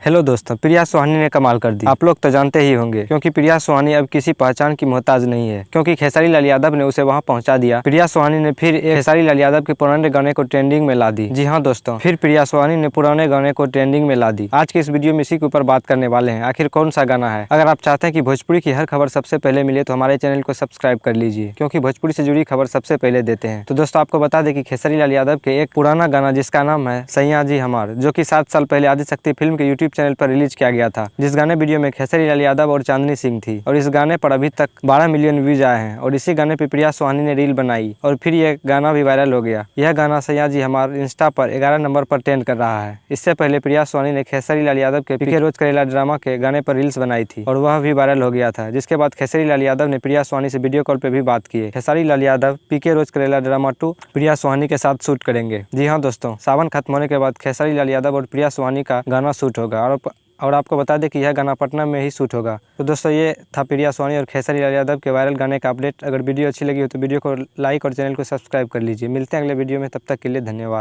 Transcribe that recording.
Hello दोस्तों, प्रिया सुहानी ने कमाल कर दी। आप लोग तो जानते ही होंगे क्योंकि प्रिया सुहानी अब किसी पहचान की मोहताज नहीं है, क्योंकि खेसारी लाल यादव ने उसे वहां पहुंचा दिया। प्रिया सुहानी ने फिर खेसारी लाल यादव के पुराने गाने को ट्रेंडिंग में ला दी। जी हाँ दोस्तों, फिर प्रिया सुहानी ने पुराने गाने को ट्रेंडिंग में ला दी। आज के इस वीडियो में इसी के ऊपर बात करने वाले हैं। आखिर कौन सा गाना है? अगर आप चाहते हैं कि भोजपुरी की हर खबर सबसे पहले मिले तो हमारे चैनल को सब्सक्राइब कर लीजिए, क्योंकि भोजपुरी से जुड़ी खबर सबसे पहले देते हैं। तो दोस्तों, आपको बता दें कि खेसारी लाल यादव के एक पुराना गाना जिसका नाम है सैया जी हमार, जो कि 7 साल पहले आदिशक्ति फिल्म के यूट्यूब चैनल पर रिलीज किया गया था, जिस गाने वीडियो में खेसारी लाल यादव और चांदनी सिंह थी। और इस गाने पर अभी तक 12 मिलियन व्यूज आए हैं। और इसी गाने पे प्रिया सुहानी ने रील बनाई और फिर ये गाना भी वायरल हो गया। यह गाना सैया जी हमार इंस्टा पर 11 नंबर पर ट्रेंड कर रहा है। इससे पहले प्रिया सुहानी ने खेसारी लाल यादव के पीके रोज करेला ड्रामा के गाने पर रील्स बनाई थी और वह भी वायरल हो गया था। जिसके बाद खेसारी लाल यादव ने प्रिया सुहानी से वीडियो कॉल पे भी बात की है। खेसारी लाल यादव पीके रोज करेला ड्रामा 2 प्रिया सुहानी के साथ शूट करेंगे। जी हाँ दोस्तों, सावन खत्म होने के बाद खेसारी लाल यादव और प्रिया सुहानी का गाना शूट होगा। और आपको बता दें कि यह गाना पटना में ही शूट होगा। तो दोस्तों, ये था प्रिया सुहानी और खेसारी लाल यादव के वायरल गाने का अपडेट। अगर वीडियो अच्छी लगी हो तो वीडियो को लाइक और चैनल को सब्सक्राइब कर लीजिए। मिलते हैं अगले वीडियो में, तब तक के लिए धन्यवाद।